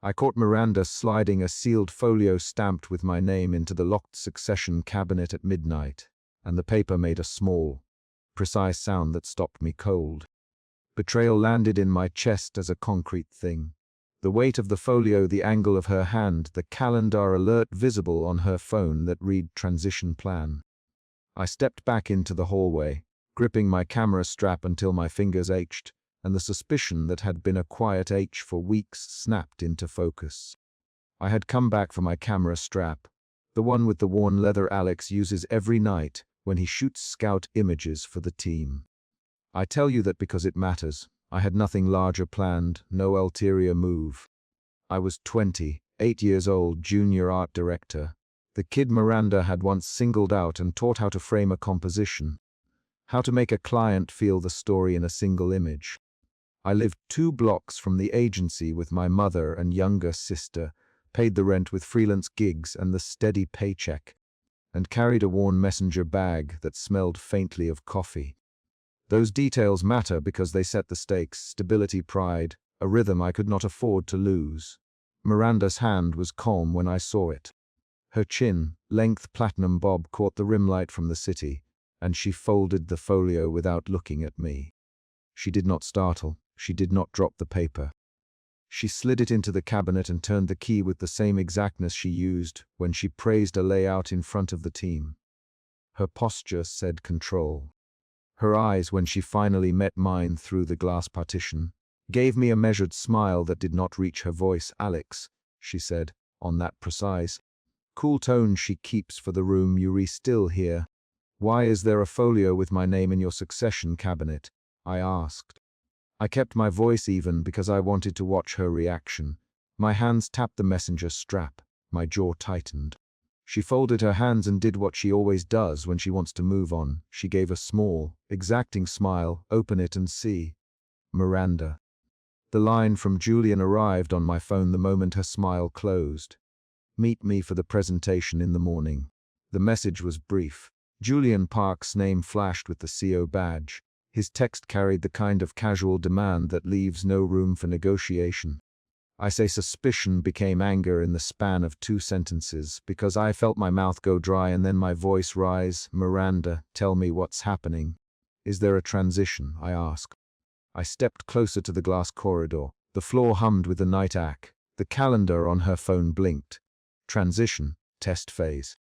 I caught Miranda sliding a sealed folio stamped with my name into the locked succession cabinet at midnight, and the paper made a small, precise sound that stopped me cold. Betrayal landed in my chest as a concrete thing. The weight of the folio, the angle of her hand, the calendar alert visible on her phone that read transition plan. I stepped back into the hallway, gripping my camera strap until my fingers ached, and the suspicion that had been a quiet H for weeks snapped into focus. I had come back for my camera strap, the one with the worn leather Alex uses every night when he shoots scout images for the team. I tell you that because it matters. I had nothing larger planned, no ulterior move. I was 20, 8 years old, junior art director. The kid Miranda had once singled out and taught how to frame a composition, how to make a client feel the story in a single image. I lived 2 blocks from the agency with my mother and younger sister, paid the rent with freelance gigs and the steady paycheck, and carried a worn messenger bag that smelled faintly of coffee. Those details matter because they set the stakes: stability, pride, a rhythm I could not afford to lose. Miranda's hand was calm when I saw it. Her chin-length platinum bob caught the rimlight from the city, and she folded the folio without looking at me. She did not startle. She did not drop the paper. She slid it into the cabinet and turned the key with the same exactness she used when she praised a layout in front of the team. Her posture said control. Her eyes, when she finally met mine through the glass partition, gave me a measured smile that did not reach her voice. "Alex," she said, on that precise, cool tone she keeps for the room you still here. "Why is there a folio with my name in your succession cabinet?" I asked. I kept my voice even because I wanted to watch her reaction. My hands tapped the messenger strap. My jaw tightened. She folded her hands and did what she always does when she wants to move on. She gave a small, exacting smile. "Open it and see." Miranda. The line from Julian arrived on my phone the moment her smile closed. "Meet me for the presentation in the morning." The message was brief. Julian Park's name flashed with the CO badge. His text carried the kind of casual demand that leaves no room for negotiation. I say suspicion became anger in the span of 2 sentences because I felt my mouth go dry and then my voice rise. "Miranda, tell me what's happening. Is there a transition?" I asked. I stepped closer to the glass corridor. The floor hummed with the night act. The calendar on her phone blinked. "Transition, test phase."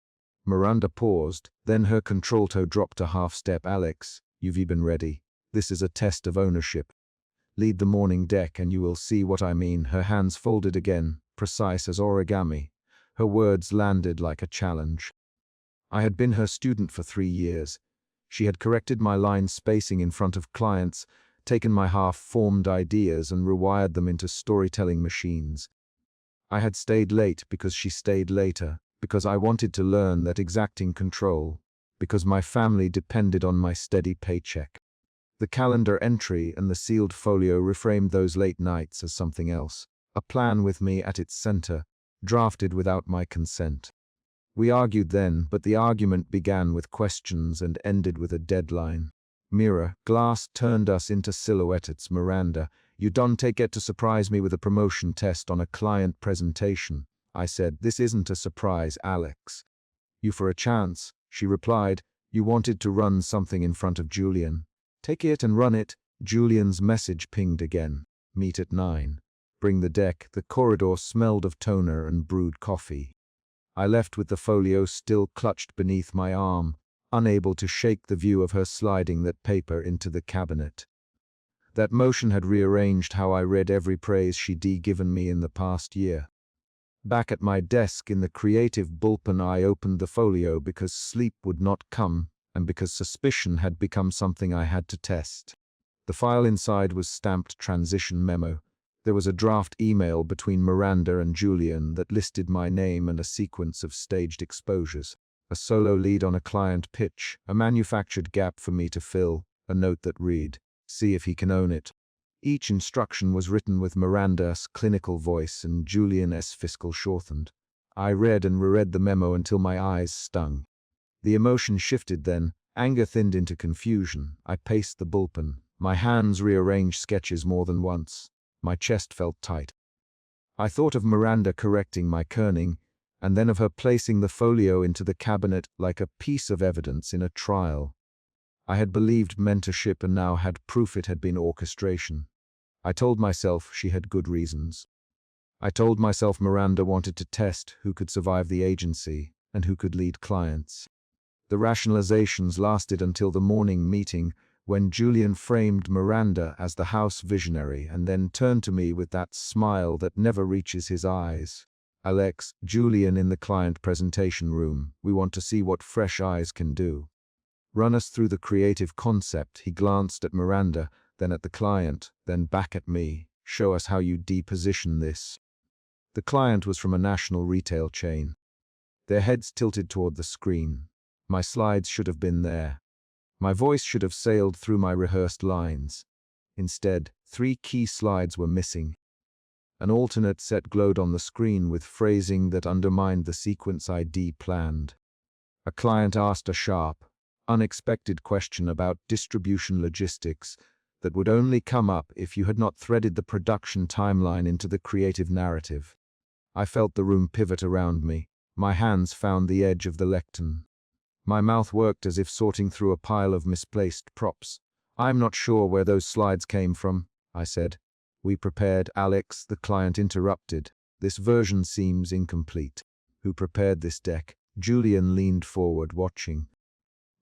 Miranda paused, then her control toe dropped a half step. "Alex, you've been ready. This is a test of ownership. Lead the morning deck and you will see what I mean." Her hands folded again, precise as origami. Her words landed like a challenge. I had been her student for 3 years. She had corrected my line spacing in front of clients, taken my half-formed ideas and rewired them into storytelling machines. I had stayed late because she stayed later, because I wanted to learn that exacting control, because my family depended on my steady paycheck. The calendar entry and the sealed folio reframed those late nights as something else, a plan with me at its center, drafted without my consent. We argued then, but the argument began with questions and ended with a deadline. "Mirror, glass turned us into silhouettes." "Miranda, you don't get to surprise me with a promotion test on a client presentation." I said. "This isn't a surprise, Alex." "You for a chance," she replied. "You wanted to run something in front of Julian. Take it and run it." Julian's message pinged again. "Meet at 9. Bring the deck." The corridor smelled of toner and brewed coffee. I left with the folio still clutched beneath my arm, unable to shake the view of her sliding that paper into the cabinet. That motion had rearranged how I read every praise she'd given me in the past year. Back at my desk in the creative bullpen, I opened the folio because sleep would not come, and because suspicion had become something I had to test. The file inside was stamped transition memo. There was a draft email between Miranda and Julian that listed my name and a sequence of staged exposures. A solo lead on a client pitch, a manufactured gap for me to fill, a note that read, "See if he can own it." Each instruction was written with Miranda's clinical voice and Julian's fiscal shortened. I read and reread the memo until my eyes stung. The emotion shifted then, anger thinned into confusion. I paced the bullpen. My hands rearranged sketches more than once. My chest felt tight. I thought of Miranda correcting my kerning, and then of her placing the folio into the cabinet like a piece of evidence in a trial. I had believed mentorship and now had proof it had been orchestration. I told myself she had good reasons. I told myself Miranda wanted to test who could survive the agency and who could lead clients. The rationalizations lasted until the morning meeting when Julian framed Miranda as the house visionary and then turned to me with that smile that never reaches his eyes. Alex, Julian in the client presentation room, we want to see what fresh eyes can do. Run us through the creative concept. He glanced at Miranda, then at the client, then back at me. Show us how you deposition this. The client was from a national retail chain. Their heads tilted toward the screen. My slides should have been there. My voice should have sailed through my rehearsed lines. Instead, 3 key slides were missing. An alternate set glowed on the screen with phrasing that undermined the sequence I'd planned. A client asked a sharp, unexpected question about distribution logistics that would only come up if you had not threaded the production timeline into the creative narrative. I felt the room pivot around me. My hands found the edge of the lectern. My mouth worked as if sorting through a pile of misplaced props. I'm not sure where those slides came from, I said. We prepared, Alex, the client interrupted. This version seems incomplete. Who prepared this deck? Julian leaned forward, watching.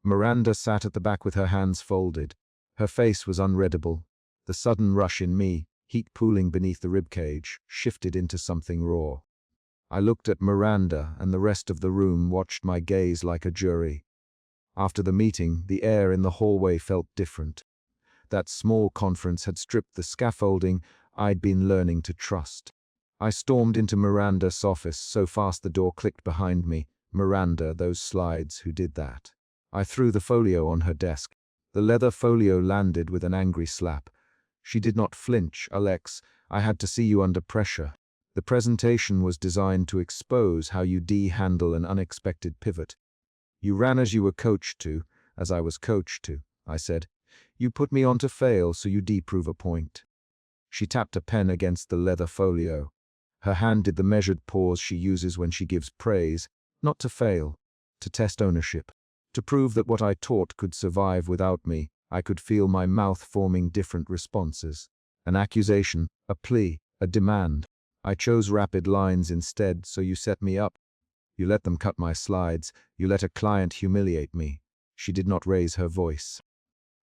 Miranda sat at the back with her hands folded. Her face was unreadable. The sudden rush in me, heat pooling beneath the ribcage, shifted into something raw. I looked at Miranda, and the rest of the room watched my gaze like a jury. After the meeting, the air in the hallway felt different. That small conference had stripped the scaffolding I'd been learning to trust. I stormed into Miranda's office so fast the door clicked behind me. Miranda, those slides, who did that? I threw the folio on her desk. The leather folio landed with an angry slap. She did not flinch. Alex, I had to see you under pressure. The presentation was designed to expose how you handle an unexpected pivot. You ran as you were coached to, as I was coached to, I said. You put me on to fail, so you prove a point. She tapped a pen against the leather folio. Her hand did the measured pause she uses when she gives praise, not to fail, to test ownership, to prove that what I taught could survive without me. I could feel my mouth forming different responses. An accusation, a plea, a demand. I chose rapid lines instead, so you set me up. You let them cut my slides. You let a client humiliate me. She did not raise her voice.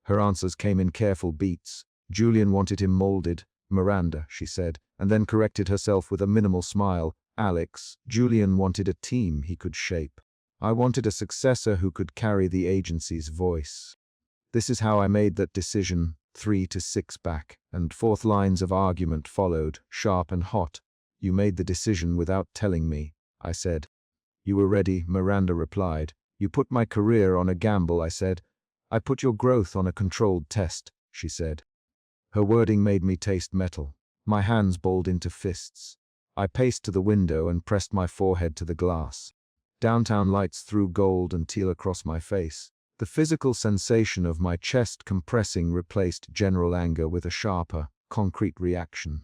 Her answers came in careful beats. Julian wanted him molded. Miranda, she said, and then corrected herself with a minimal smile. Alex, Julian wanted a team he could shape. I wanted a successor who could carry the agency's voice. This is how I made that decision, 3 to 6 back, and 4th lines of argument followed, sharp and hot. You made the decision without telling me, I said. You were ready, Miranda replied. You put my career on a gamble, I said. I put your growth on a controlled test, she said. Her wording made me taste metal. My hands balled into fists. I paced to the window and pressed my forehead to the glass. Downtown lights threw gold and teal across my face. The physical sensation of my chest compressing replaced general anger with a sharper, concrete reaction.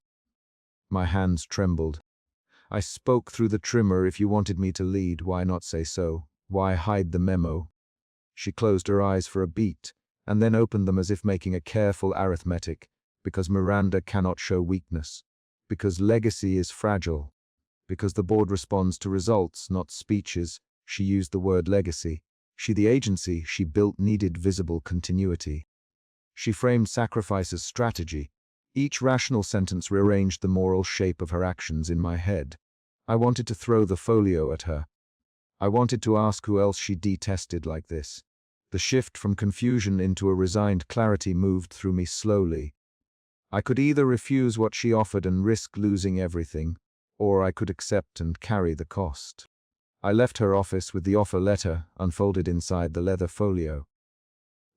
My hands trembled. I spoke through the trimmer. If you wanted me to lead, why not say so? Why hide the memo? She closed her eyes for a beat, and then opened them as if making a careful arithmetic. Because Miranda cannot show weakness. Because legacy is fragile. Because the board responds to results, not speeches. She used the word legacy. The agency she built needed visible continuity. She framed sacrifice as strategy. Each rational sentence rearranged the moral shape of her actions in my head. I wanted to throw the folio at her. I wanted to ask who else she detested like this. The shift from confusion into a resigned clarity moved through me slowly. I could either refuse what she offered and risk losing everything, or I could accept and carry the cost. I left her office with the offer letter unfolded inside the leather folio.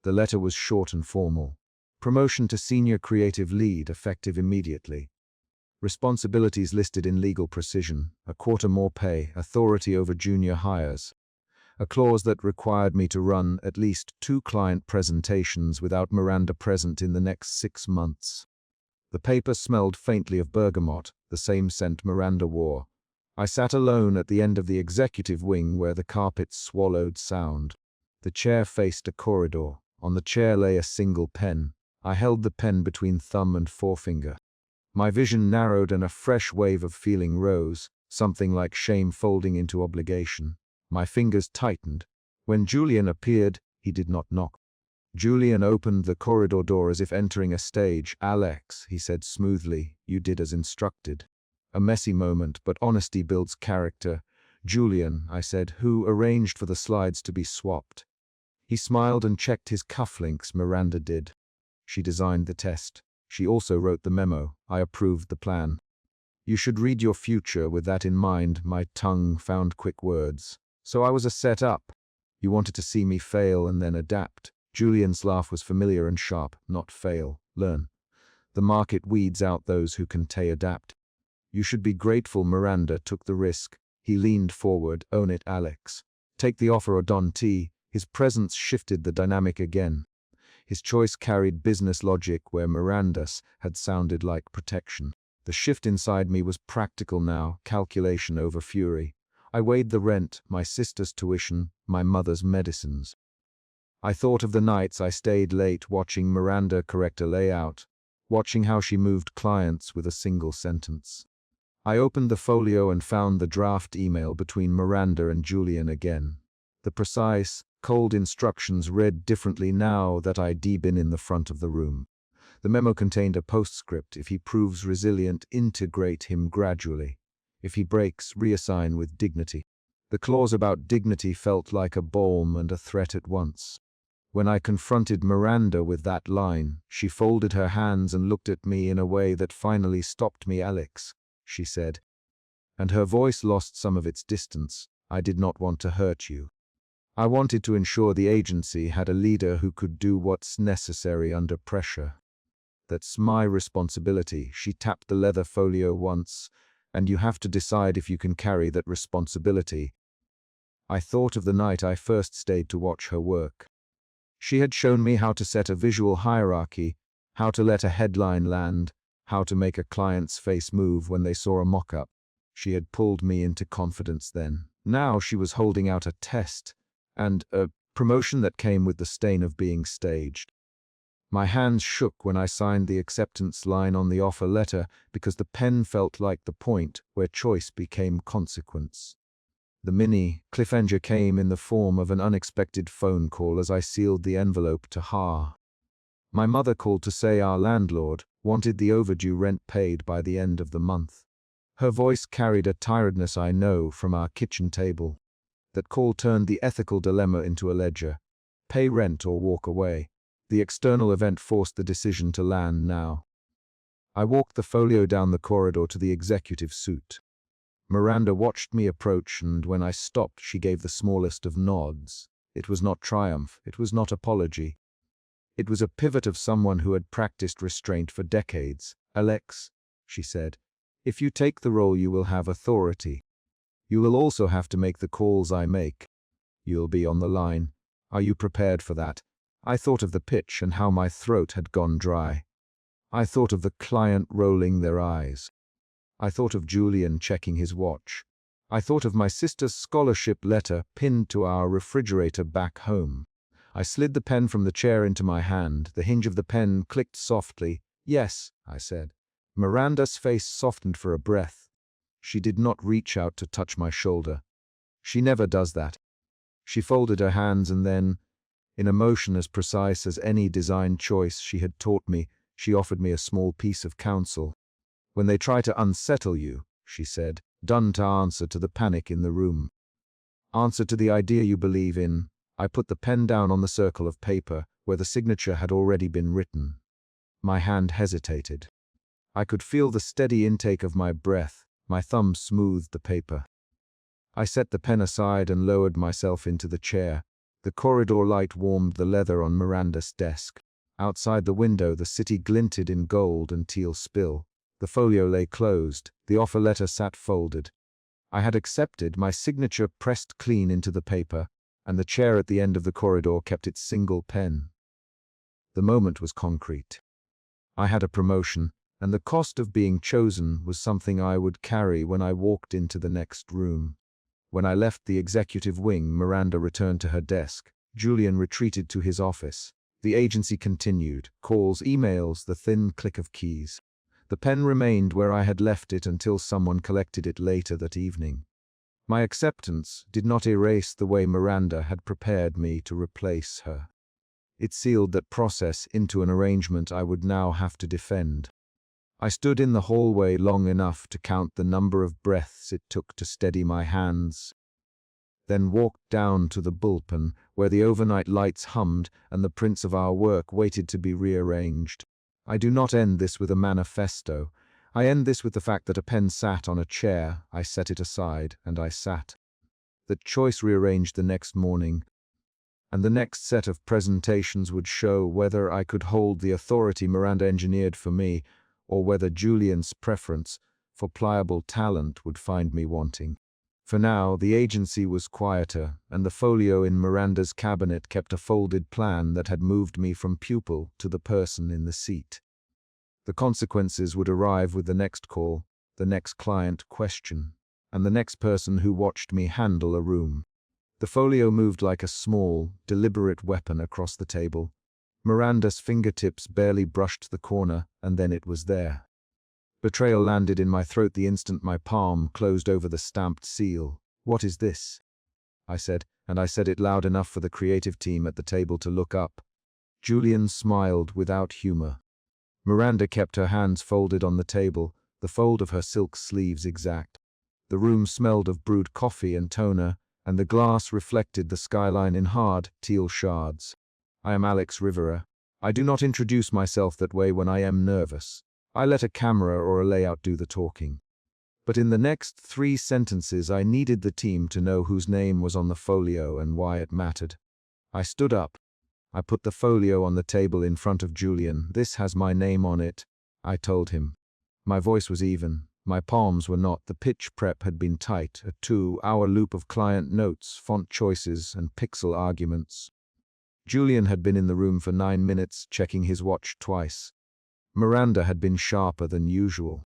The letter was short and formal. Promotion to senior creative lead, effective immediately. Responsibilities listed in legal precision, a quarter more pay, authority over junior hires. A clause that required me to run at least 2 client presentations without Miranda present in the next 6 months. The paper smelled faintly of bergamot, the same scent Miranda wore. I sat alone at the end of the executive wing where the carpet swallowed sound. The chair faced a corridor. On the chair lay a single pen. I held the pen between thumb and forefinger. My vision narrowed and a fresh wave of feeling rose, something like shame folding into obligation. My fingers tightened. When Julian appeared, he did not knock. Julian opened the corridor door as if entering a stage. "Alex," he said smoothly, "you did as instructed." A messy moment, but honesty builds character. "Julian," I said, "who arranged for the slides to be swapped?" He smiled and checked his cufflinks. "Miranda did. She designed the test. She also wrote the memo. I approved the plan." "You should read your future with that in mind." My tongue found quick words. "So I was a set-up. You wanted to see me fail and then adapt." Julian's laugh was familiar and sharp. "Not fail, learn. The market weeds out those who can adapt. You should be grateful Miranda took the risk." He leaned forward. "Own it, Alex. Take the offer or don't." His presence shifted the dynamic again. His choice carried business logic where Miranda's had sounded like protection. The shift inside me was practical now, calculation over fury. I weighed the rent, my sister's tuition, my mother's medicines. I thought of the nights I stayed late watching Miranda correct a layout, watching how she moved clients with a single sentence. I opened the folio and found the draft email between Miranda and Julian again. The precise, cold instructions read differently now that I'd been in the front of the room. The memo contained a postscript: "If he proves resilient, integrate him gradually. If he breaks, reassign with dignity." The clause about dignity felt like a balm and a threat at once. When I confronted Miranda with that line, she folded her hands and looked at me in a way that finally stopped me. "Alex," she said, and her voice lost some of its distance, "I did not want to hurt you. I wanted to ensure the agency had a leader who could do what's necessary under pressure. That's my responsibility." She tapped the leather folio once, "And you have to decide if you can carry that responsibility." I thought of the night I first stayed to watch her work. She had shown me how to set a visual hierarchy, how to let a headline land, how to make a client's face move when they saw a mock-up. She had pulled me into confidence then. Now she was holding out a test, and a promotion that came with the stain of being staged. My hands shook when I signed the acceptance line on the offer letter because the pen felt like the point where choice became consequence. The mini cliffhanger came in the form of an unexpected phone call as I sealed the envelope to Ha. My mother called to say our landlord wanted the overdue rent paid by the end of the month. Her voice carried a tiredness I know from our kitchen table. That call turned the ethical dilemma into a ledger: pay rent or walk away. The external event forced the decision to land now. I walked the folio down the corridor to the executive suite. Miranda watched me approach, and when I stopped, she gave the smallest of nods. It was not triumph, it was not apology. It was a pivot of someone who had practiced restraint for decades. "Alex," she said, "if you take the role, you will have authority. You will also have to make the calls I make. You'll be on the line. Are you prepared for that?" I thought of the pitch and how my throat had gone dry. I thought of the client rolling their eyes. I thought of Julian checking his watch. I thought of my sister's scholarship letter pinned to our refrigerator back home. I slid the pen from the chair into my hand. The hinge of the pen clicked softly. "Yes," I said. Miranda's face softened for a breath. She did not reach out to touch my shoulder. She never does that. She folded her hands and then, in a motion as precise as any design choice she had taught me, she offered me a small piece of counsel. "When they try to unsettle you," she said, "don't answer to the panic in the room. Answer to the idea you believe in." I put the pen down on the circle of paper where the signature had already been written. My hand hesitated. I could feel the steady intake of my breath. My thumb smoothed the paper. I set the pen aside and lowered myself into the chair. The corridor light warmed the leather on Miranda's desk. Outside the window, the city glinted in gold and teal spill. The folio lay closed. The offer letter sat folded. I had accepted, my signature pressed clean into the paper, and the chair at the end of the corridor kept its single pen. The moment was concrete. I had a promotion, and the cost of being chosen was something I would carry when I walked into the next room. When I left the executive wing, Miranda returned to her desk. Julian retreated to his office. The agency continued. Calls, emails, the thin click of keys. The pen remained where I had left it until someone collected it later that evening. My acceptance did not erase the way Miranda had prepared me to replace her. It sealed that process into an arrangement I would now have to defend. I stood in the hallway long enough to count the number of breaths it took to steady my hands, then walked down to the bullpen where the overnight lights hummed and the prints of our work waited to be rearranged. I do not end this with a manifesto. I end this with the fact that a pen sat on a chair. I set it aside, and I sat. That choice rearranged the next morning, and the next set of presentations would show whether I could hold the authority Miranda engineered for me, or whether Julian's preference for pliable talent would find me wanting. For now, the agency was quieter, and the folio in Miranda's cabinet kept a folded plan that had moved me from pupil to the person in the seat. The consequences would arrive with the next call, the next client question, and the next person who watched me handle a room. The folio moved like a small, deliberate weapon across the table. Miranda's fingertips barely brushed the corner, and then it was there. Betrayal landed in my throat the instant my palm closed over the stamped seal. "What is this?" I said, and I said it loud enough for the creative team at the table to look up. Julian smiled without humor. Miranda kept her hands folded on the table, the fold of her silk sleeves exact. The room smelled of brewed coffee and toner, and the glass reflected the skyline in hard, teal shards. "I am Alex Rivera. I do not introduce myself that way when I am nervous. I let a camera or a layout do the talking." But in the next 3 sentences I needed the team to know whose name was on the folio and why it mattered. I stood up. I put the folio on the table in front of Julian. "This has my name on it," I told him. My voice was even. My palms were not. The pitch prep had been tight, a 2-hour loop of client notes, font choices, and pixel arguments. Julian had been in the room for 9 minutes, checking his watch twice. Miranda had been sharper than usual.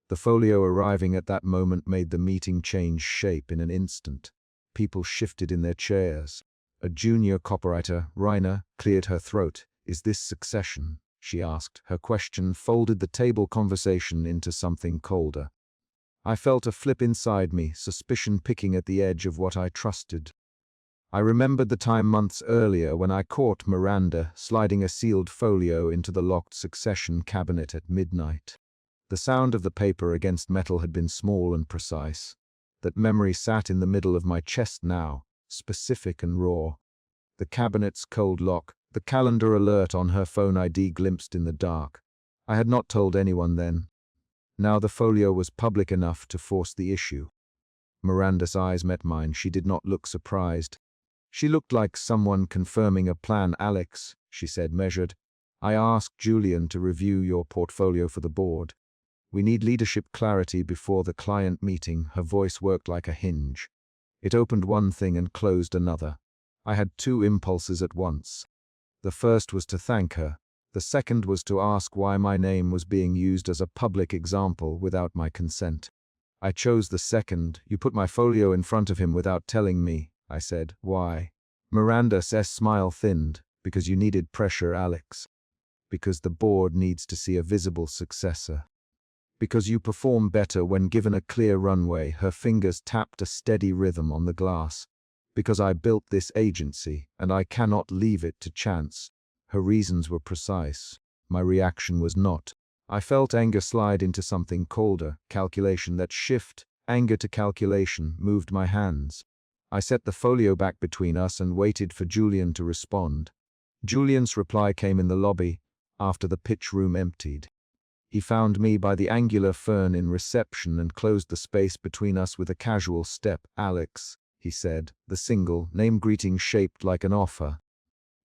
The folio arriving at that moment made the meeting change shape in an instant. People shifted in their chairs. A junior copywriter, Raina, cleared her throat. "Is this Succession?" she asked. Her question folded the table conversation into something colder. I felt a flip inside me, suspicion picking at the edge of what I trusted. I remembered the time months earlier when I caught Miranda sliding a sealed folio into the locked Succession cabinet at midnight. The sound of the paper against metal had been small and precise. That memory sat in the middle of my chest now, specific and raw. The cabinet's cold lock, the calendar alert on her phone ID glimpsed in the dark. I had not told anyone then. Now the folio was public enough to force the issue. Miranda's eyes met mine. She did not look surprised. She looked like someone confirming a plan. "Alex," she said, measured, "I asked Julian to review your portfolio for the board. We need leadership clarity before the client meeting." Her voice worked like a hinge. It opened one thing and closed another. I had 2 impulses at once. The first was to thank her. The second was to ask why my name was being used as a public example without my consent. I chose the second. "You put my folio in front of him without telling me," I said. "Why?" Miranda's smile thinned. "Because you needed pressure, Alex. Because the board needs to see a visible successor. Because you perform better when given a clear runway." Her fingers tapped a steady rhythm on the glass. "Because I built this agency, and I cannot leave it to chance." Her reasons were precise. My reaction was not. I felt anger slide into something colder. Calculation. That shift, anger to calculation, moved my hands. I set the folio back between us and waited for Julian to respond. Julian's reply came in the lobby, after the pitch room emptied. He found me by the angular fern in reception and closed the space between us with a casual step. "Alex," he said, the single name greeting shaped like an offer.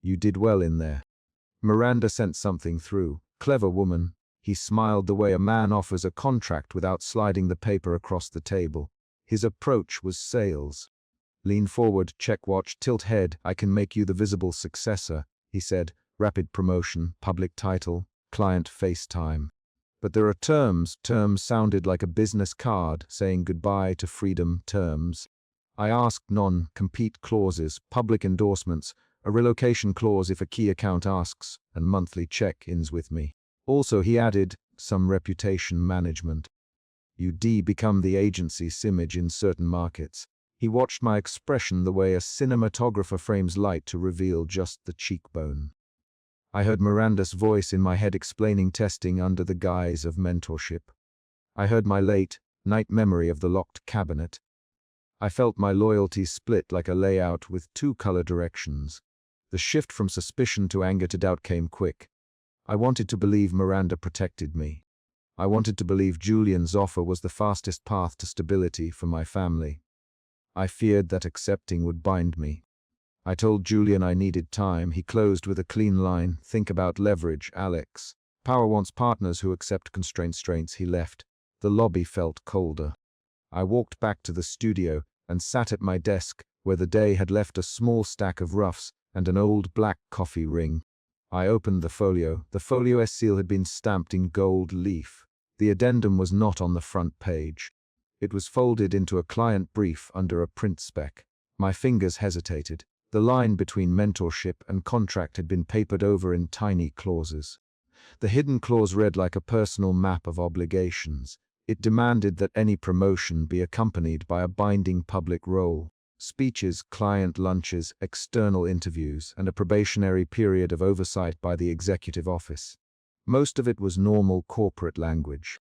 "You did well in there." Miranda sent something through. "Clever woman." He smiled the way a man offers a contract without sliding the paper across the table. His approach was sales. "Lean forward, check watch, tilt head. I can make you the visible successor," he said. "Rapid promotion, public title, client FaceTime." But there are terms. Terms sounded like a business card saying goodbye to freedom. Terms. I asked non-compete clauses, public endorsements, a relocation clause if a key account asks, and monthly check-ins with me. Also, he added, some reputation management. You become the agency's image in certain markets. He watched my expression the way a cinematographer frames light to reveal just the cheekbone. I heard Miranda's voice in my head explaining testing under the guise of mentorship. I heard my late night memory of the locked cabinet. I felt my loyalties split like a layout with two color directions. The shift from suspicion to anger to doubt came quick. I wanted to believe Miranda protected me. I wanted to believe Julian's offer was the fastest path to stability for my family. I feared that accepting would bind me. I told Julian I needed time. He closed with a clean line. Think about leverage, Alex. Power wants partners who accept constraints. He left. The lobby felt colder. I walked back to the studio and sat at my desk where the day had left a small stack of roughs and an old black coffee ring. I opened the folio. The folio's seal had been stamped in gold leaf. The addendum was not on the front page. It was folded into a client brief under a print spec. My fingers hesitated. The line between mentorship and contract had been papered over in tiny clauses. The hidden clause read like a personal map of obligations. It demanded that any promotion be accompanied by a binding public role, speeches, client lunches, external interviews, and a probationary period of oversight by the executive office. Most of it was normal corporate language.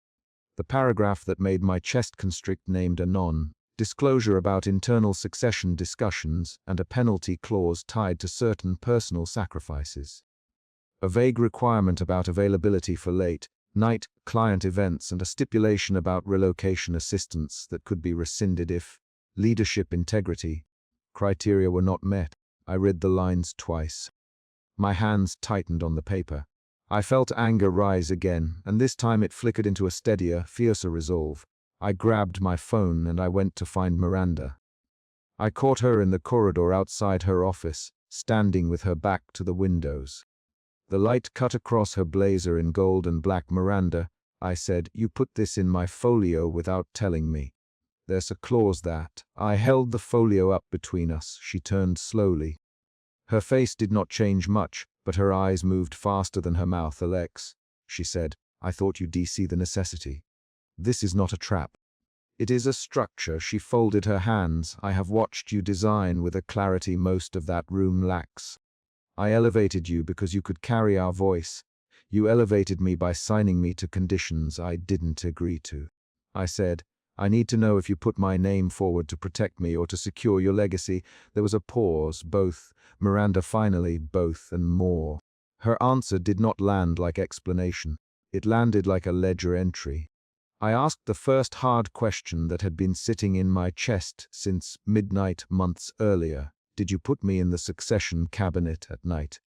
The paragraph that made my chest constrict named a non-disclosure about internal succession discussions and a penalty clause tied to certain personal sacrifices. A vague requirement about availability for late-night client events and a stipulation about relocation assistance that could be rescinded if leadership integrity criteria were not met. I read the lines twice. My hands tightened on the paper. I felt anger rise again, and this time it flickered into a steadier, fiercer resolve. I grabbed my phone and I went to find Miranda. I caught her in the corridor outside her office, standing with her back to the windows. The light cut across her blazer in gold and black. Miranda, I said, you put this in my folio without telling me. There's a clause that. I held the folio up between us. She turned slowly. Her face did not change much, but her eyes moved faster than her mouth. Alex, she said, I thought you'd see the necessity. This is not a trap. It is a structure. She folded her hands. I have watched you design with a clarity most of that room lacks. I elevated you because you could carry our voice. You elevated me by signing me to conditions I didn't agree to. I said, I need to know if you put my name forward to protect me or to secure your legacy. There was a pause. Both. Miranda finally, both and more. Her answer did not land like explanation. It landed like a ledger entry. I asked the first hard question that had been sitting in my chest since midnight months earlier. Did you put me in the succession cabinet at night?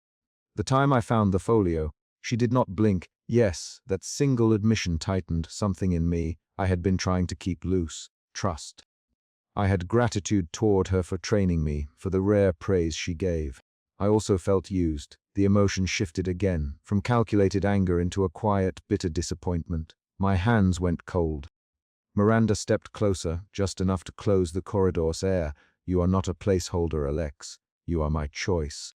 The time I found the folio, she did not blink. Yes, that single admission tightened something in me I had been trying to keep loose. Trust. I had gratitude toward her for training me, for the rare praise she gave. I also felt used. The emotion shifted again, from calculated anger into a quiet, bitter disappointment. My hands went cold. Miranda stepped closer, just enough to close the corridor's air. You are not a placeholder, Alex. You are my choice.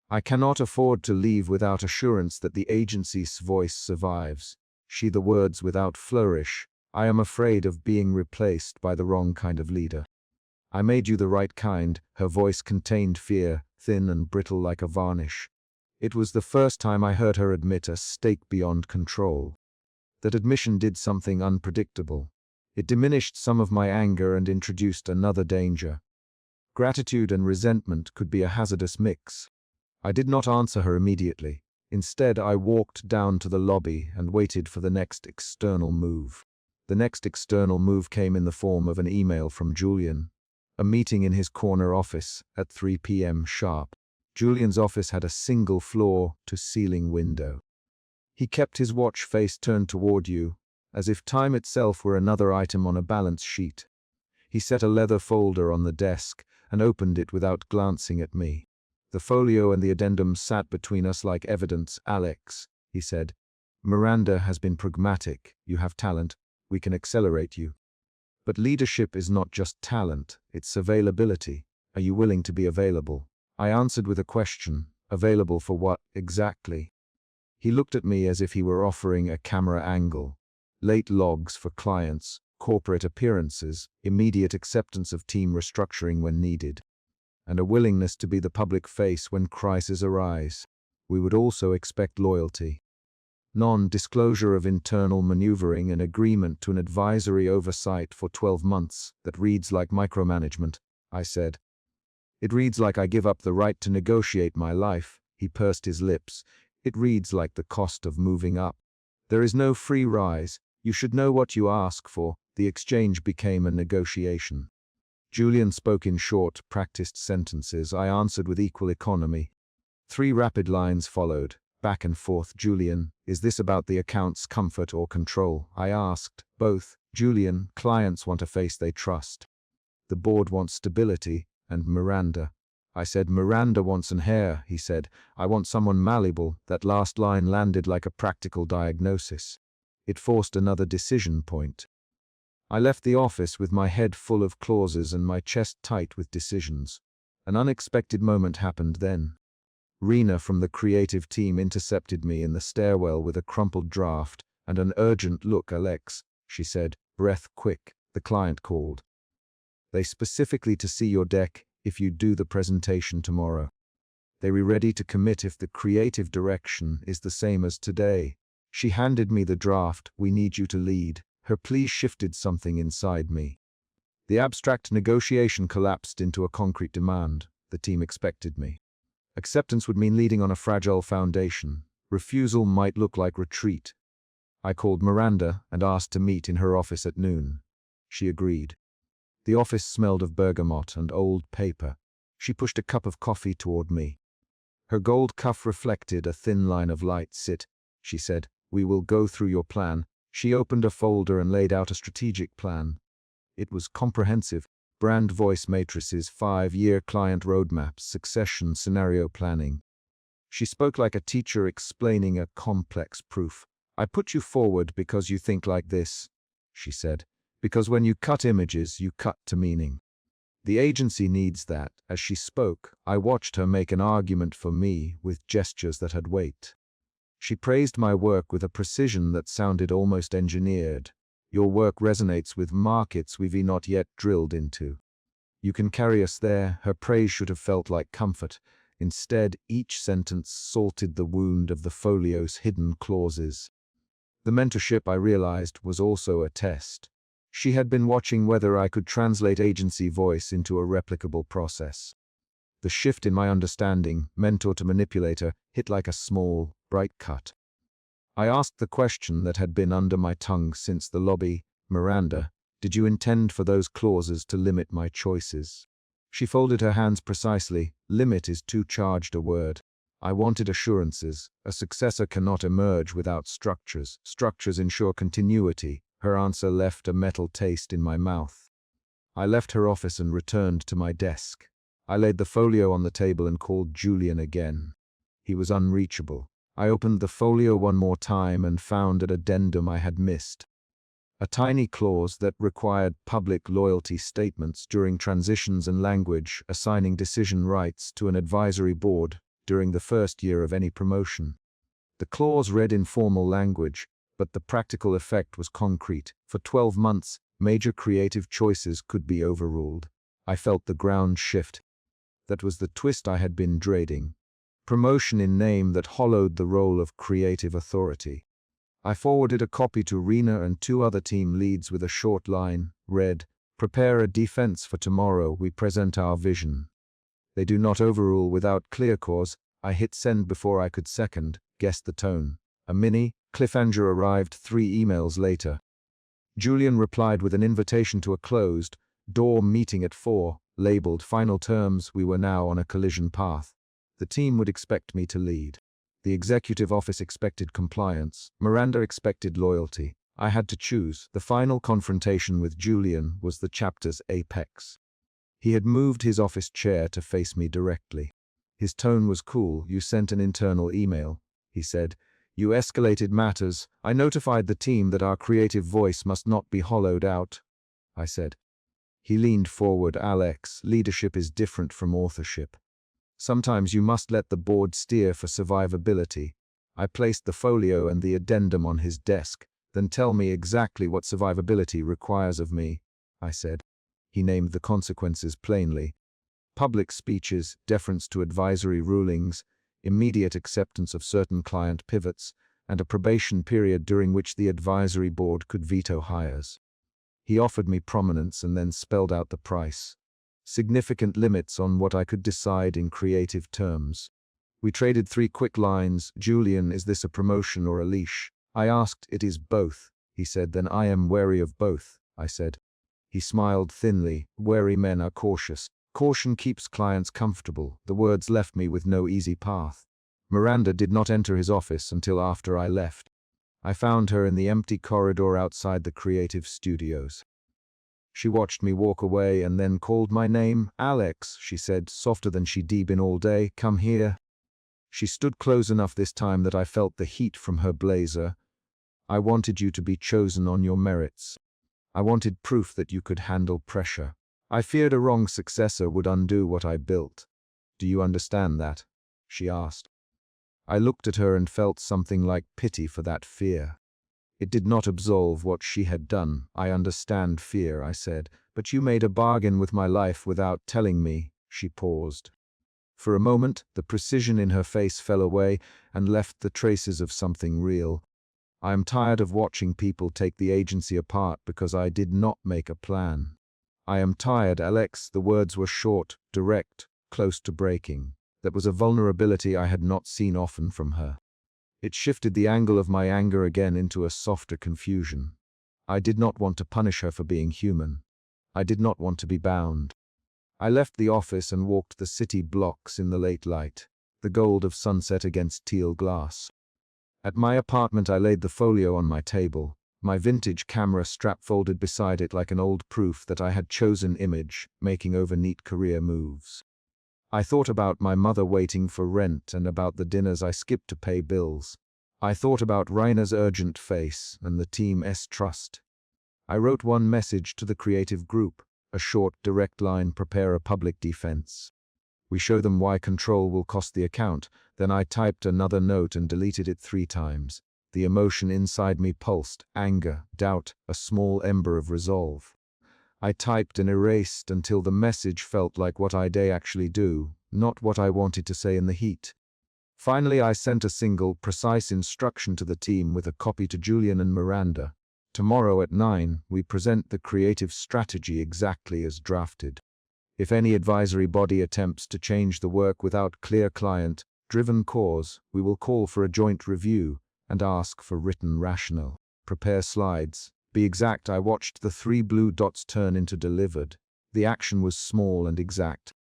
I cannot afford to leave without assurance that the agency's voice survives. She the words without flourish. I am afraid of being replaced by the wrong kind of leader. I made you the right kind. Her voice contained fear, thin and brittle like a varnish. It was the first time I heard her admit a stake beyond control. That admission did something unpredictable. It diminished some of my anger and introduced another danger. Gratitude and resentment could be a hazardous mix. I did not answer her immediately. Instead, I walked down to the lobby and waited for the next external move. The next external move came in the form of an email from Julian. A meeting in his corner office at 3 p.m. sharp. Julian's office had a single floor-to-ceiling window. He kept his watch face turned toward you, as if time itself were another item on a balance sheet. He set a leather folder on the desk and opened it without glancing at me. The folio and the addendum sat between us like evidence. Alex, he said, Miranda has been pragmatic. You have talent. We can accelerate you. But leadership is not just talent, it's availability. Are you willing to be available? I answered with a question. Available for what, exactly? He looked at me as if he were offering a camera angle. Late logs for clients, corporate appearances, immediate acceptance of team restructuring when needed, and a willingness to be the public face when crises arise. We would also expect loyalty. Non-disclosure of internal maneuvering and agreement to an advisory oversight for 12 months that reads like micromanagement, I said. It reads like I give up the right to negotiate my life. He pursed his lips. It reads like the cost of moving up. There is no free rise. You should know what you ask for. The exchange became a negotiation. Julian spoke in short, practiced sentences. I answered with equal economy. 3 rapid lines followed. Back and forth. Julian, is this about the account's comfort or control? I asked. Both. Julian, clients want a face they trust. The board wants stability. And Miranda. I said, Miranda wants an heir, he said. I want someone malleable. That last line landed like a practical diagnosis. It forced another decision point. I left the office with my head full of clauses and my chest tight with decisions. An unexpected moment happened then. Rena from the creative team intercepted me in the stairwell with a crumpled draft and an urgent look. Alex, she said, breath quick, the client called. They specifically to see your deck if you do the presentation tomorrow. They were ready to commit if the creative direction is the same as today. She handed me the draft. We need you to lead. Her plea shifted something inside me. The abstract negotiation collapsed into a concrete demand. The team expected me. Acceptance would mean leading on a fragile foundation. Refusal might look like retreat. I called Miranda and asked to meet in her office at noon. She agreed. The office smelled of bergamot and old paper. She pushed a cup of coffee toward me. Her gold cuff reflected a thin line of light. Sit, she said. We will go through your plan. She opened a folder and laid out a strategic plan. It was comprehensive. Brand voice matrices, 5-year client roadmaps, succession scenario planning. She spoke like a teacher explaining a complex proof. I put you forward because you think like this, she said. Because when you cut images, you cut to meaning. The agency needs that. As she spoke, I watched her make an argument for me with gestures that had weight. She praised my work with a precision that sounded almost engineered. Your work resonates with markets we've not yet drilled into. You can carry us there. Her praise should have felt like comfort. Instead, each sentence salted the wound of the folio's hidden clauses. The mentorship, I realized, was also a test. She had been watching whether I could translate agency voice into a replicable process. The shift in my understanding, mentor to manipulator, hit like a small, bright cut. I asked the question that had been under my tongue since the lobby. Miranda, did you intend for those clauses to limit my choices? She folded her hands precisely. Limit is too charged a word. I wanted assurances. A successor cannot emerge without structures. Structures ensure continuity. Her answer left a metal taste in my mouth. I left her office and returned to my desk. I laid the folio on the table and called Julian again. He was unreachable. I opened the folio one more time and found an addendum I had missed. A tiny clause that required public loyalty statements during transitions and language, assigning decision rights to an advisory board during the first year of any promotion. The clause read informal language, but the practical effect was concrete. For 12 months, major creative choices could be overruled. I felt the ground shift. That was the twist I had been dreading. Promotion in name that hollowed the role of creative authority. I forwarded a copy to Rena and 2 other team leads with a short line, read, prepare a defense for tomorrow, we present our vision. They do not overrule without clear cause. I hit send before I could second, guess the tone. A mini cliffhanger arrived 3 emails later. Julian replied with an invitation to a closed door meeting at 4, labeled final terms. We were now on a collision path. The team would expect me to lead. The executive office expected compliance. Miranda expected loyalty. I had to choose. The final confrontation with Julian was the chapter's apex. He had moved his office chair to face me directly. His tone was cool. You sent an internal email, he said. You escalated matters. I notified the team that our creative voice must not be hollowed out, I said. He leaned forward. Alex, leadership is different from authorship. Sometimes you must let the board steer for survivability. I placed the folio and the addendum on his desk. Then tell me exactly what survivability requires of me, I said. He named the consequences plainly. Public speeches, deference to advisory rulings, immediate acceptance of certain client pivots, and a probation period during which the advisory board could veto hires. He offered me prominence and then spelled out the price. Significant limits on what I could decide in creative terms. We traded 3 quick lines. Julian, is this a promotion or a leash? I asked. It is both, he said. Then I am wary of both, I said. He smiled thinly. Wary men are cautious. Caution keeps clients comfortable. The words left me with no easy path. Miranda did not enter his office until after I left. I found her in the empty corridor outside the creative studios. She watched me walk away and then called my name. Alex, she said, softer than she'd been all day. Come here. She stood close enough this time that I felt the heat from her blazer. I wanted you to be chosen on your merits. I wanted proof that you could handle pressure. I feared a wrong successor would undo what I built. Do you understand that? She asked. I looked at her and felt something like pity for that fear. It did not absolve what she had done. I understand fear, I said, but you made a bargain with my life without telling me. She paused. For a moment, the precision in her face fell away and left the traces of something real. I am tired of watching people take the agency apart because I did not make a plan. I am tired, Alex. The words were short, direct, close to breaking. That was a vulnerability I had not seen often from her. It shifted the angle of my anger again into a softer confusion. I did not want to punish her for being human. I did not want to be bound. I left the office and walked the city blocks in the late light, the gold of sunset against teal glass. At my apartment I laid the folio on my table, my vintage camera strap folded beside it like an old proof that I had chosen image, making over neat career moves. I thought about my mother waiting for rent and about the dinners I skipped to pay bills. I thought about Rainer's urgent face and the team's trust. I wrote one message to the creative group, a short, direct line: prepare a public defense. We show them why control will cost the account. Then I typed another note and deleted it 3 times. The emotion inside me pulsed: anger, doubt, a small ember of resolve. I typed and erased until the message felt like what I'd actually do, not what I wanted to say in the heat. Finally, I sent a single, precise instruction to the team with a copy to Julian and Miranda. Tomorrow at 9, we present the creative strategy exactly as drafted. If any advisory body attempts to change the work without clear client-driven cause, we will call for a joint review and ask for written rationale. Prepare slides. Be exact. I watched the 3 blue dots turn into delivered. The action was small and exact.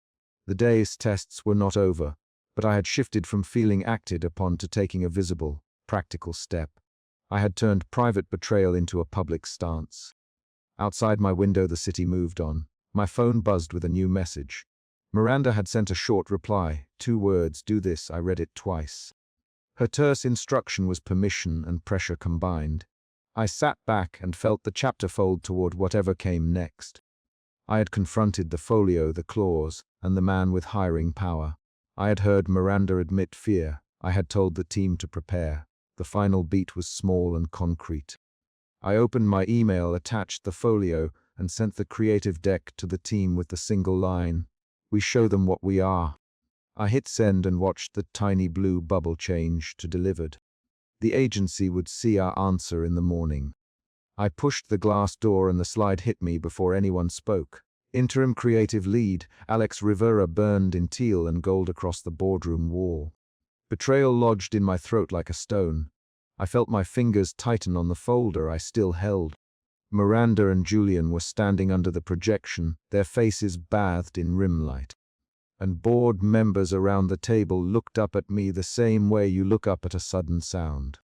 The day's tests were not over, but I had shifted from feeling acted upon to taking a visible, practical step. I had turned private betrayal into a public stance. Outside my window the city moved on. My phone buzzed with a new message. Miranda had sent a short reply, 2 words: do this. I read it twice. Her terse instruction was permission and pressure combined. I sat back and felt the chapter fold toward whatever came next. I had confronted the folio, the clause, and the man with hiring power. I had heard Miranda admit fear. I had told the team to prepare. The final beat was small and concrete. I opened my email, attached the folio, and sent the creative deck to the team with the single line: we show them what we are. I hit send and watched the tiny blue bubble change to delivered. The agency would see our answer in the morning. I pushed the glass door and the slide hit me before anyone spoke. Interim creative lead, Alex Rivera, burned in teal and gold across the boardroom wall. Betrayal lodged in my throat like a stone. I felt my fingers tighten on the folder I still held. Miranda and Julian were standing under the projection, their faces bathed in rim light. And board members around the table looked up at me the same way you look up at a sudden sound.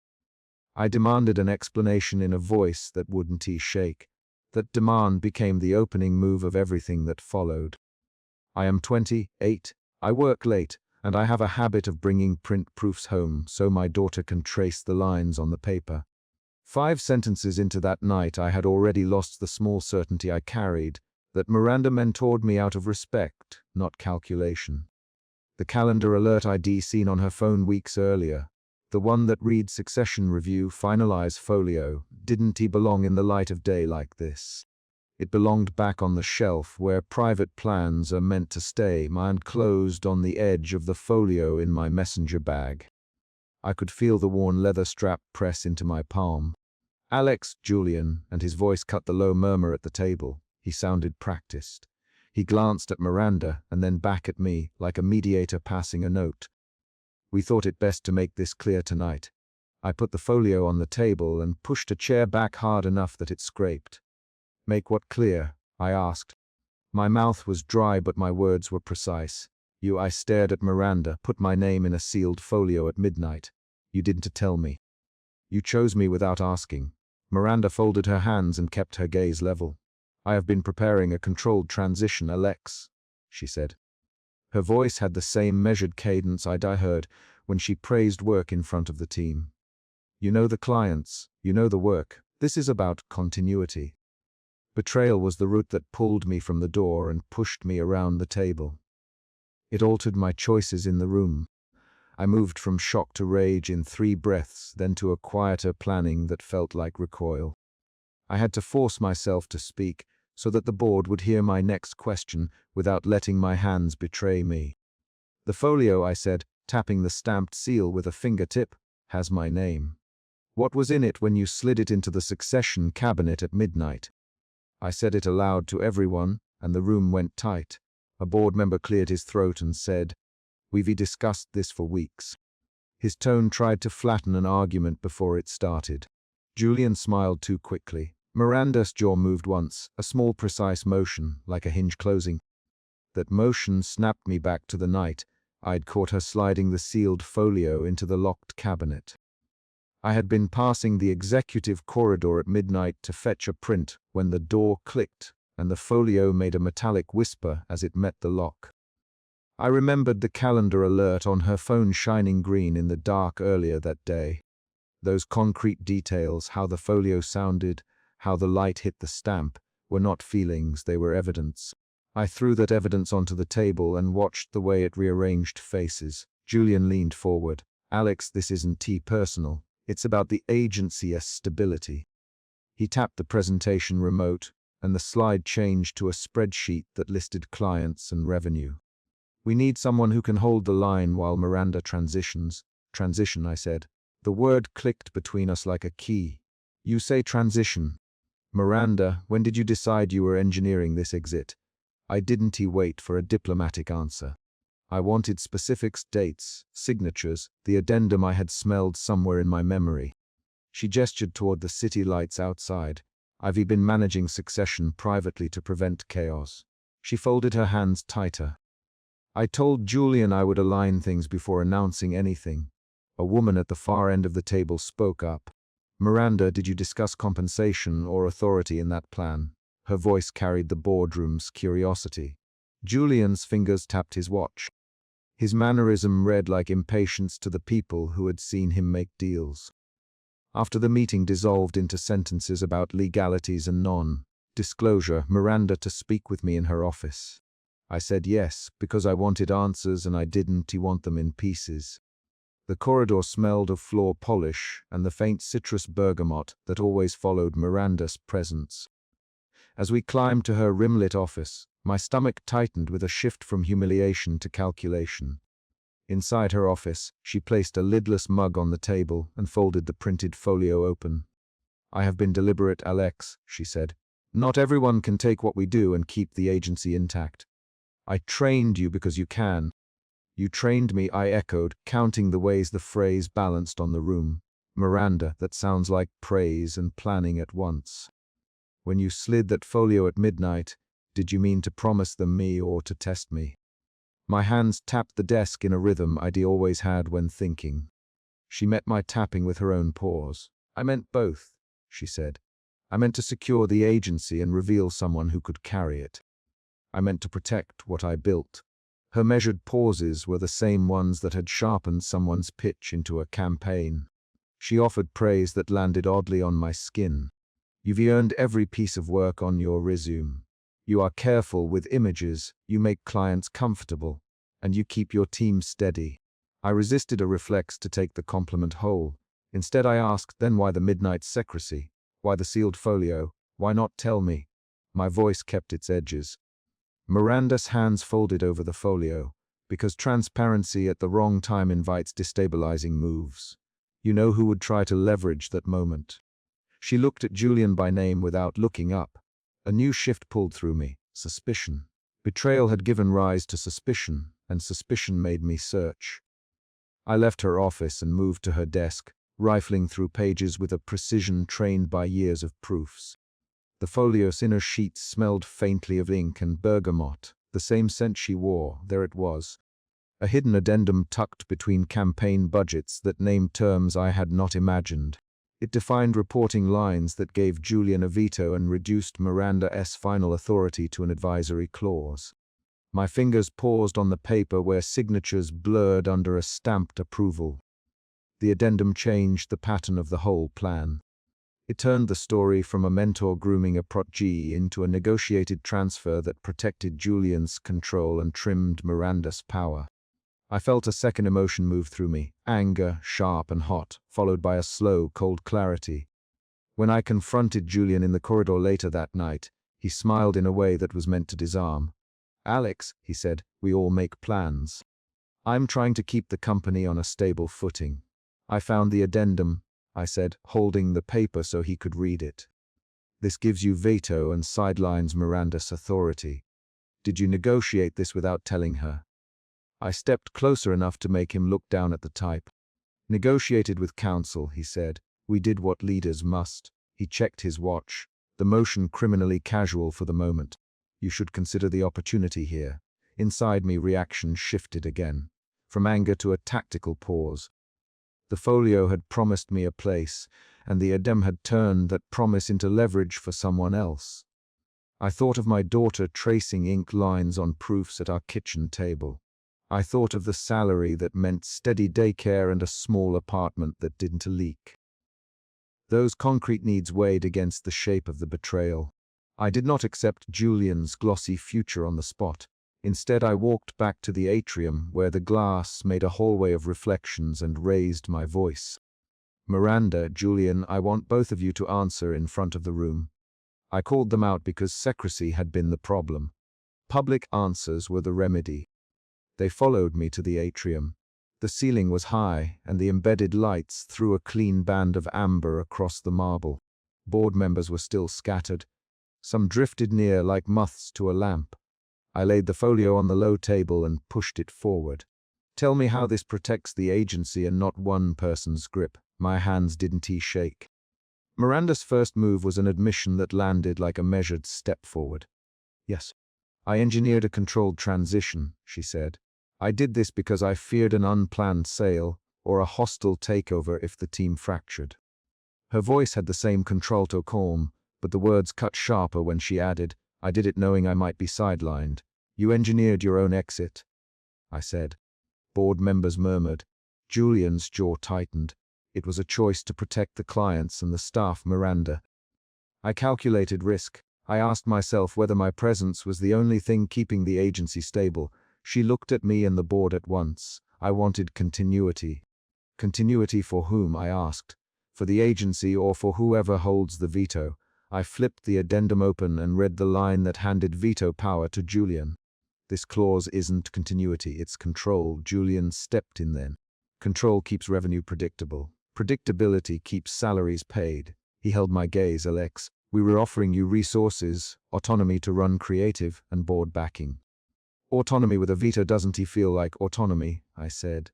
I demanded an explanation in a voice that wouldn't shake. That demand became the opening move of everything that followed. I am 28. I work late. and I have a habit of bringing print proofs home so my daughter can trace the lines on the paper. 5 sentences into that night, I had already lost the small certainty I carried that Miranda mentored me out of respect, not calculation. The calendar alert ID seen on her phone weeks earlier, the one that reads Succession Review Finalize Folio, didn't belong in the light of day like this. It belonged back on the shelf where private plans are meant to stay, mine closed on the edge of the folio in my messenger bag. I could feel the worn leather strap press into my palm. Alex, Julian, and his voice cut the low murmur at the table. He sounded practiced. He glanced at Miranda and then back at me, like a mediator passing a note. We thought it best to make this clear tonight. I put the folio on the table and pushed a chair back hard enough that it scraped. Make what clear? I asked. My mouth was dry, but my words were precise. I stared at Miranda, put my name in a sealed folio at midnight. You didn't tell me. You chose me without asking. Miranda folded her hands and kept her gaze level. I have been preparing a controlled transition, Alex, she said. Her voice had the same measured cadence I'd heard when she praised work in front of the team. You know the clients, you know the work. This is about continuity. Betrayal was the route that pulled me from the door and pushed me around the table. It altered my choices in the room. I moved from shock to rage in 3 breaths, then to a quieter planning that felt like recoil. I had to force myself to speak so that the board would hear my next question without letting my hands betray me. The folio, I said, tapping the stamped seal with a fingertip, has my name. What was in it when you slid it into the Succession cabinet at midnight? I said it aloud to everyone, and the room went tight. A board member cleared his throat and said, "We've discussed this for weeks." His tone tried to flatten an argument before it started. Julian smiled too quickly. Miranda's jaw moved once, a small precise motion, like a hinge closing. That motion snapped me back to the night I'd caught her sliding the sealed folio into the locked cabinet. I had been passing the executive corridor at midnight to fetch a print when the door clicked and the folio made a metallic whisper as it met the lock. I remembered the calendar alert on her phone shining green in the dark earlier that day. Those concrete details, how the folio sounded, how the light hit the stamp, were not feelings, they were evidence. I threw that evidence onto the table and watched the way it rearranged faces. Julian leaned forward. "Alex, this isn't personal. It's about the agency's stability." He tapped the presentation remote, and the slide changed to a spreadsheet that listed clients and revenue. "We need someone who can hold the line while Miranda transitions." "Transition," I said. The word clicked between us like a key. "You say transition. Miranda, when did you decide you were engineering this exit?" I didn't wait for a diplomatic answer. I wanted specifics, dates, signatures, the addendum I had smelled somewhere in my memory. She gestured toward the city lights outside. "I've been managing Succession privately to prevent chaos." She folded her hands tighter. "I told Julian I would align things before announcing anything." A woman at the far end of the table spoke up. "Miranda, did you discuss compensation or authority in that plan?" Her voice carried the boardroom's curiosity. Julian's fingers tapped his watch. His mannerism read like impatience to the people who had seen him make deals. After the meeting dissolved into sentences about legalities and non-disclosure, Miranda to speak with me in her office. I said yes, because I wanted answers and I didn't want them in pieces. The corridor smelled of floor polish and the faint citrus bergamot that always followed Miranda's presence. As we climbed to her rim-lit office, my stomach tightened with a shift from humiliation to calculation. Inside her office, she placed a lidless mug on the table and folded the printed folio open. "I have been deliberate, Alex," she said. "Not everyone can take what we do and keep the agency intact. I trained you because you can." "You trained me," I echoed, counting the ways the phrase balanced on the room. "Miranda, that sounds like praise and planning at once. When you slid that folio at midnight, did you mean to promise them me or to test me?" My hands tapped the desk in a rhythm I'd always had when thinking. She met my tapping with her own pause. "I meant both," she said. "I meant to secure the agency and reveal someone who could carry it. I meant to protect what I built." Her measured pauses were the same ones that had sharpened someone's pitch into a campaign. She offered praise that landed oddly on my skin. You've earned every piece of work on your resume. You are careful with images, you make clients comfortable, and you keep your team steady. I resisted a reflex to take the compliment whole. Instead I asked, then why the midnight secrecy? Why the sealed folio? Why not tell me? My voice kept its edges. Miranda's hands folded over the folio, because transparency at the wrong time invites destabilizing moves. You know who would try to leverage that moment. She looked at Julian by name without looking up. A new shift pulled through me, suspicion. Betrayal had given rise to suspicion, and suspicion made me search. I left her office and moved to her desk, rifling through pages with a precision trained by years of proofs. The folio's inner sheets smelled faintly of ink and bergamot, the same scent she wore. There it was. A hidden addendum tucked between campaign budgets that named terms I had not imagined. It defined reporting lines that gave Julian a veto and reduced Miranda's final authority to an advisory clause. My fingers paused on the paper where signatures blurred under a stamped approval. The addendum changed the pattern of the whole plan. It turned the story from a mentor grooming a protégé into a negotiated transfer that protected Julian's control and trimmed Miranda's power. I felt a second emotion move through me, anger, sharp and hot, followed by a slow, cold clarity. When I confronted Julian in the corridor later that night, he smiled in a way that was meant to disarm. "Alex," he said, "we all make plans. I'm trying to keep the company on a stable footing." "I found the addendum," I said, holding the paper so he could read it. "This gives you veto and sidelines Miranda's authority. Did you negotiate this without telling her?" I stepped closer enough to make him look down at the type. "Negotiated with counsel," he said. "We did what leaders must." He checked his watch, the motion criminally casual for the moment. "You should consider the opportunity here." Inside me, reaction shifted again, from anger to a tactical pause. The folio had promised me a place, and the addendum had turned that promise into leverage for someone else. I thought of my daughter tracing ink lines on proofs at our kitchen table. I thought of the salary that meant steady daycare and a small apartment that didn't leak. Those concrete needs weighed against the shape of the betrayal. I did not accept Julian's glossy future on the spot. Instead, I walked back to the atrium where the glass made a hallway of reflections and raised my voice. "Miranda, Julian, I want both of you to answer in front of the room." I called them out because secrecy had been the problem. Public answers were the remedy. They followed me to the atrium. The ceiling was high, and the embedded lights threw a clean band of amber across the marble. Board members were still scattered. Some drifted near like moths to a lamp. I laid the folio on the low table and pushed it forward. "Tell me how this protects the agency and not one person's grip." My hands didn't shake. Miranda's first move was an admission that landed like a measured step forward. "Yes. I engineered a controlled transition," she said. "I did this because I feared an unplanned sale or a hostile takeover if the team fractured." Her voice had the same contralto calm, but the words cut sharper when she added, "I did it knowing I might be sidelined." "You engineered your own exit," I said. Board members murmured. Julian's jaw tightened. It was a choice to protect the clients and the staff, Miranda. I calculated risk. I asked myself whether my presence was the only thing keeping the agency stable. She looked at me and the board at once. I wanted continuity. Continuity for whom, I asked. For the agency or for whoever holds the veto? I flipped the addendum open and read the line that handed veto power to Julian. "This clause isn't continuity, it's control." Julian stepped in then. "Control keeps revenue predictable. Predictability keeps salaries paid." He held my gaze. "Alex, we were offering you resources, autonomy to run creative, and board backing." "Autonomy with a veto doesn't feel like autonomy," I said.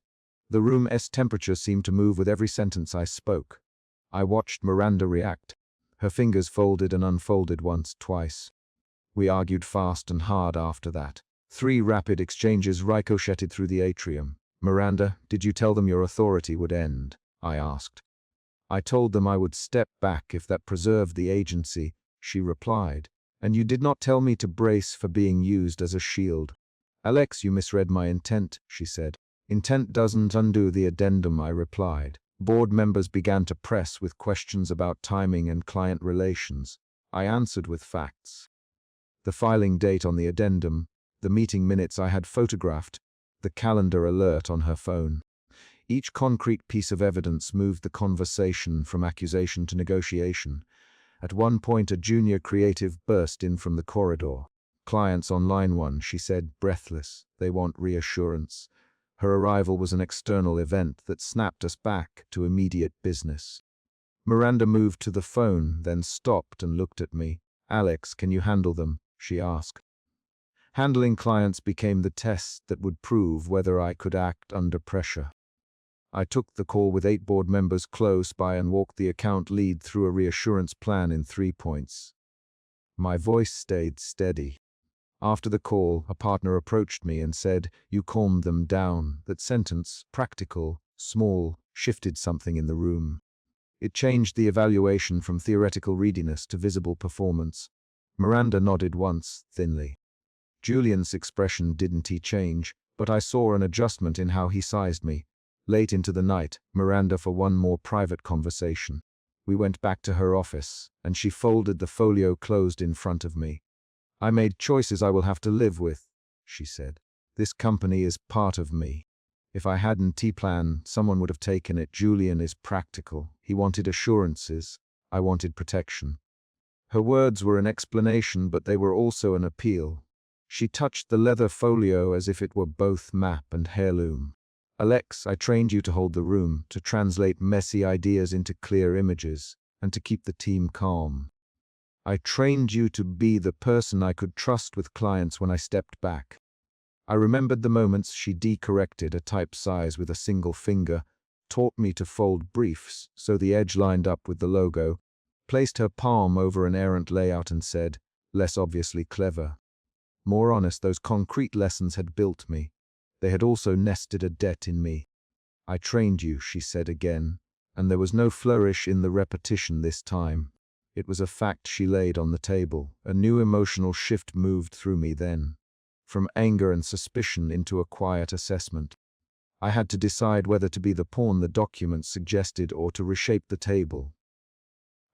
The room's temperature seemed to move with every sentence I spoke. I watched Miranda react. Her fingers folded and unfolded once, twice. We argued fast and hard after that. 3 rapid exchanges ricocheted through the atrium. "Miranda, did you tell them your authority would end?" I asked. "I told them I would step back if that preserved the agency," she replied. "And you did not tell me to brace for being used as a shield." Alex, you misread my intent, she said. Intent doesn't undo the addendum, I replied. Board members began to press with questions about timing and client relations. I answered with facts. The filing date on the addendum, the meeting minutes I had photographed, the calendar alert on her phone. Each concrete piece of evidence moved the conversation from accusation to negotiation. At one point, a junior creative burst in from the corridor. Clients on line 1, she said, breathless. They want reassurance. Her arrival was an external event that snapped us back to immediate business. Miranda moved to the phone, then stopped and looked at me. Alex, can you handle them? She asked. Handling clients became the test that would prove whether I could act under pressure. I took the call with 8 board members close by and walked the account lead through a reassurance plan in 3 points. My voice stayed steady. After the call, a partner approached me and said, "You calmed them down." That sentence, practical, small, shifted something in the room. It changed the evaluation from theoretical readiness to visible performance. Miranda nodded once, thinly. Julian's expression didn't change, but I saw an adjustment in how he sized me. Late into the night, Miranda for one more private conversation. We went back to her office, and she folded the folio closed in front of me. "I made choices I will have to live with," she said. "This company is part of me. If I hadn't T-plan, someone would have taken it. Julian is practical. He wanted assurances. I wanted protection." Her words were an explanation, but they were also an appeal. She touched the leather folio as if it were both map and heirloom. "Alex, I trained you to hold the room, to translate messy ideas into clear images, and to keep the team calm. I trained you to be the person I could trust with clients when I stepped back." I remembered the moments she decorrected a type size with a single finger, taught me to fold briefs so the edge lined up with the logo, placed her palm over an errant layout and said, less obviously clever. More honest, those concrete lessons had built me. They had also nested a debt in me. "I trained you," she said again, and there was no flourish in the repetition this time. It was a fact she laid on the table. A new emotional shift moved through me then, from anger and suspicion into a quiet assessment. I had to decide whether to be the pawn the document suggested or to reshape the table.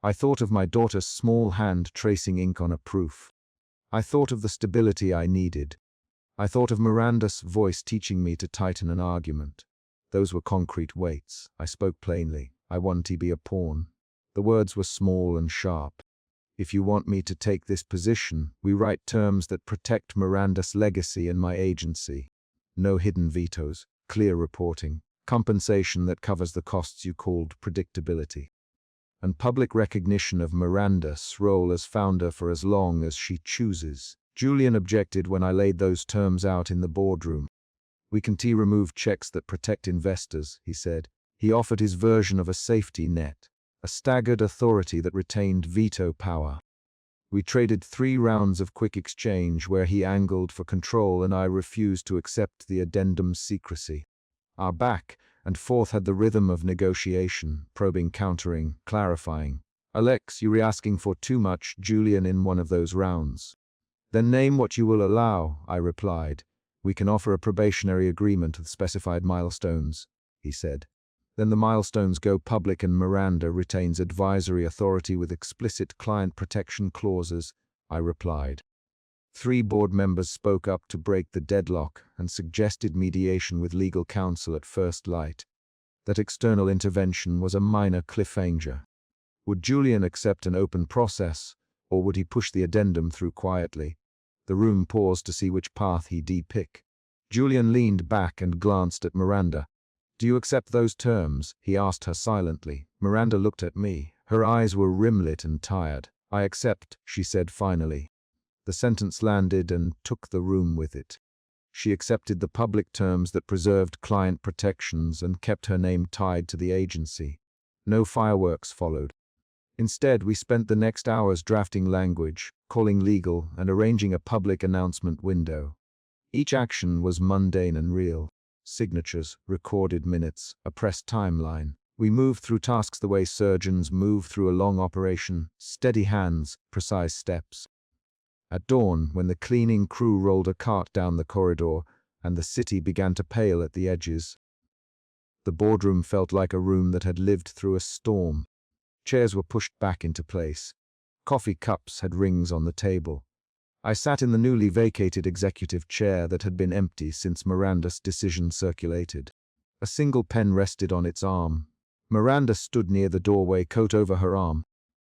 I thought of my daughter's small hand tracing ink on a proof. I thought of the stability I needed. I thought of Miranda's voice teaching me to tighten an argument. Those were concrete weights. I spoke plainly. I want to be a pawn. The words were small and sharp. "If you want me to take this position, we write terms that protect Miranda's legacy and my agency. No hidden vetoes, clear reporting, compensation that covers the costs you called predictability, and public recognition of Miranda's role as founder for as long as she chooses." Julian objected when I laid those terms out in the boardroom. "We can remove checks that protect investors," he said. He offered his version of a safety net, a staggered authority that retained veto power. We traded 3 rounds of quick exchange where he angled for control and I refused to accept the addendum's secrecy. Our back and forth had the rhythm of negotiation, probing, countering, clarifying. "Alex, you're asking for too much," Julian in one of those rounds. "Then name what you will allow," I replied. "We can offer a probationary agreement with specified milestones," he said. "Then the milestones go public and Miranda retains advisory authority with explicit client protection clauses," I replied. 3 board members spoke up to break the deadlock and suggested mediation with legal counsel at first light. That external intervention was a minor cliffhanger. Would Julian accept an open process, or would he push the addendum through quietly? The room paused to see which path he'd pick. Julian leaned back and glanced at Miranda. "Do you accept those terms?" he asked her silently. Miranda looked at me. Her eyes were rimlit and tired. "I accept," she said finally. The sentence landed and took the room with it. She accepted the public terms that preserved client protections and kept her name tied to the agency. No fireworks followed. Instead, we spent the next hours drafting language, calling legal, and arranging a public announcement window. Each action was mundane and real. Signatures, recorded minutes, a pressed timeline. We moved through tasks the way surgeons move through a long operation, steady hands, precise steps. At dawn, when the cleaning crew rolled a cart down the corridor and the city began to pale at the edges, the boardroom felt like a room that had lived through a storm. Chairs were pushed back into place. Coffee cups had rings on the table. I sat in the newly vacated executive chair that had been empty since Miranda's decision circulated. A single pen rested on its arm. Miranda stood near the doorway, coat over her arm.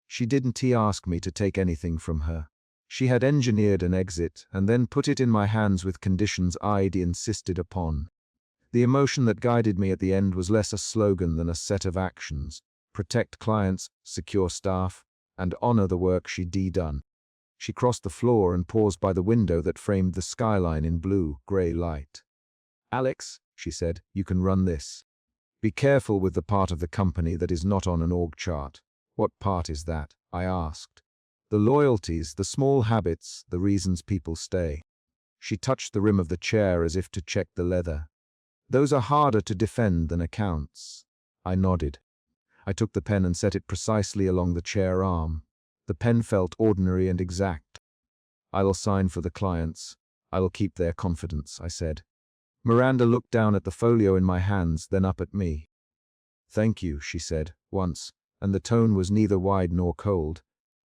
She didn't ask me to take anything from her. She had engineered an exit and then put it in my hands with conditions I'd insisted upon. The emotion that guided me at the end was less a slogan than a set of actions: protect clients, secure staff, and honor the work she'd done. She crossed the floor and paused by the window that framed the skyline in blue-gray light. "Alex," she said, "you can run this. Be careful with the part of the company that is not on an org chart." "What part is that?" I asked. "The loyalties, the small habits, the reasons people stay." She touched the rim of the chair as if to check the leather. "Those are harder to defend than accounts." I nodded. I took the pen and set it precisely along the chair arm. The pen felt ordinary and exact. "I will sign for the clients. I will keep their confidence," I said. Miranda looked down at the folio in my hands, then up at me. "Thank you," she said, once, and the tone was neither wide nor cold.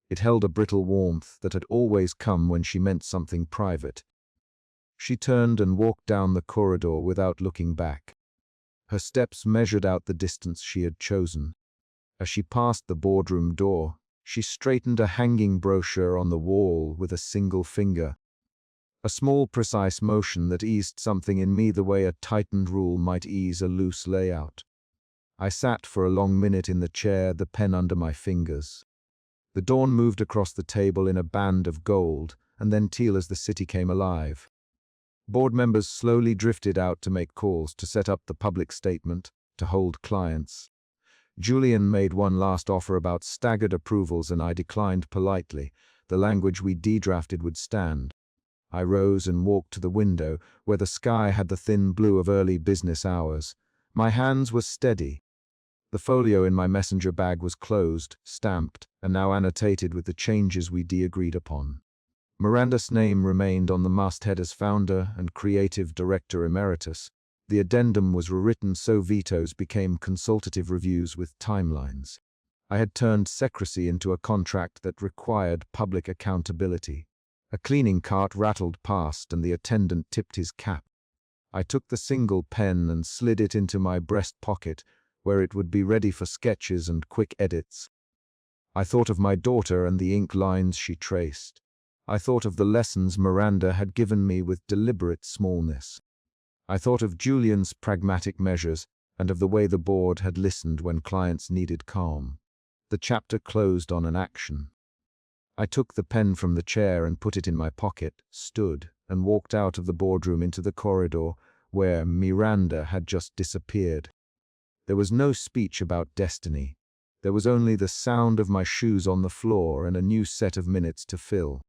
It held a brittle warmth that had always come when she meant something private. She turned and walked down the corridor without looking back. Her steps measured out the distance she had chosen. As she passed the boardroom door, she straightened a hanging brochure on the wall with a single finger. A small, precise motion that eased something in me the way a tightened rule might ease a loose layout. I sat for a long minute in the chair, the pen under my fingers. The dawn moved across the table in a band of gold, and then teal as the city came alive. Board members slowly drifted out to make calls, to set up the public statement, to hold clients. Julian made one last offer about staggered approvals, and I declined politely. The language we de-drafted would stand. I rose and walked to the window, where the sky had the thin blue of early business hours. My hands were steady. The folio in my messenger bag was closed, stamped, and now annotated with the changes we de-agreed upon. Miranda's name remained on the masthead as founder and creative director emeritus. The addendum was rewritten so vetoes became consultative reviews with timelines. I had turned secrecy into a contract that required public accountability. A cleaning cart rattled past and the attendant tipped his cap. I took the single pen and slid it into my breast pocket, where it would be ready for sketches and quick edits. I thought of my daughter and the ink lines she traced. I thought of the lessons Miranda had given me with deliberate smallness. I thought of Julian's pragmatic measures and of the way the board had listened when clients needed calm. The chapter closed on an action. I took the pen from the chair and put it in my pocket, stood, and walked out of the boardroom into the corridor where Miranda had just disappeared. There was no speech about destiny. There was only the sound of my shoes on the floor and a new set of minutes to fill.